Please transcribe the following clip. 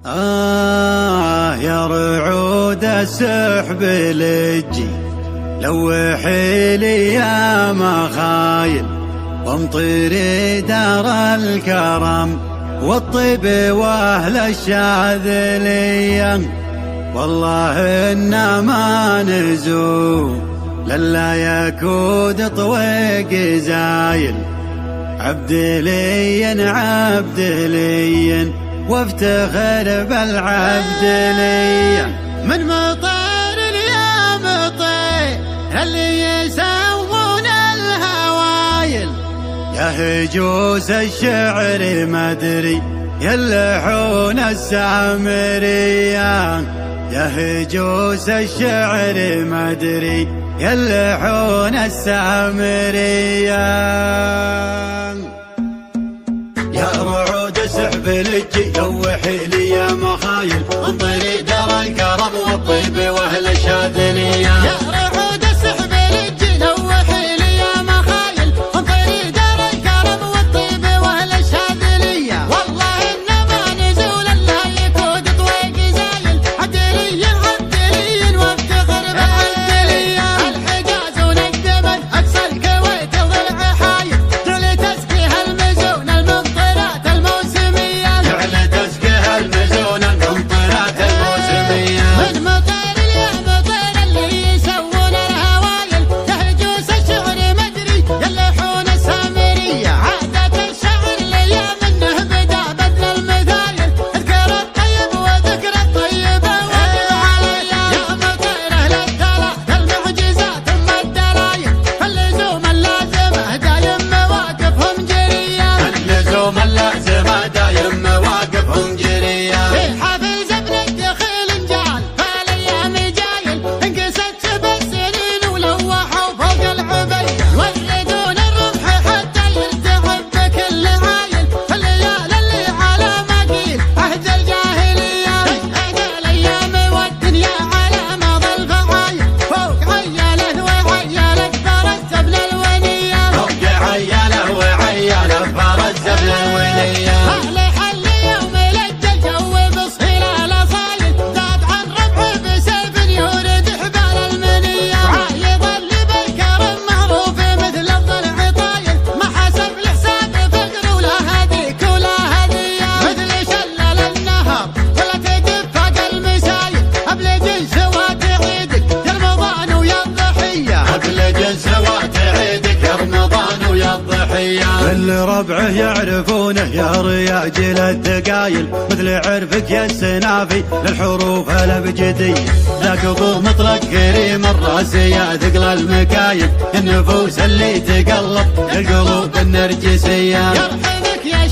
يا رعود السحب لجي لوحي لي يا مخايل وامطري دار الكرم والطيب واهل الشاذلية. والله إنا ما نزول للا يكود طويق زايل عبدلي عبدلي وافتخر بالعبدلية. من مطير يا مطير اللي يسوون الهوايل يا هجوس الشعر مدري يلحون السامرية يا هجوس الشعر مدري يلحون السامرية. يا رعود سحب لجي لوحي لي يا مخايل انطري دار الكرم والطيب واهل الشاذلية. يا رعود سحب لجي لوحي لي يا مخايل انطري دار الكرم والطيب واهل الشاذلية. والله إنا ما نزول الا يكود طويق زايل عبدلي عبدلي وافتخر بالعبدلية. الحجاز ونجمت اقصى الكويت ضلع حايل جعل تسقيها المزون الممطرات الموسمية جعل تسقيها المزون الممطرات الموسمية. من مطير يا مطير اللي يسوون الهوايل يهجوس الشعر مدري يلحون السامرية. عادة الشعر لي منه بدا بدل المثايل اذكر الطيب وذكر الطيبة واجب عليا. يا مطير اهل الثلاث المعجزات ثم الدلايل فاللزوم اللازمة دايم مواقفهم جرية. اللزوم اللازمة دايم مواقفهم جرية. في حفل زبن الدخيل انجال فالايام جايل انقست بالسنين ولوحوا فوق العبيد يولدون الرمح حتى يرتعب بكل عايل الليال اللي على مقيل عهد الجاهلية. عهد الايام والدنيا على ماضي الفعايل فوق عياله وعياله فرس زبن الونية. فوق عياله وعياله فرس زبن الونية. أهل حل يوم لج الجو بصهيل الأصايل زاد عن ربع بسيف يورد حبال المنية. عايض اللي بالكرم معروف مثل الضلع طايل ما حسب الحساب فقر ولا هديك ولا هدية. مثل شلل النهر ولا تدف فوق المسايل أبلج سوات عيدك يا رمضان ويا الضحية. قبل جنس وقت عيدك يا رمضان ويا الضحية. اللي ربعه يعرفونه يا رياجل الدقايل مثل عرفك يا السنافي للحروف الابجدية. ذاك ابو مطلق كريم الراس يا ثقل المكايد النفوس اللي تقلب القلوب النرجسية. يرحمك يا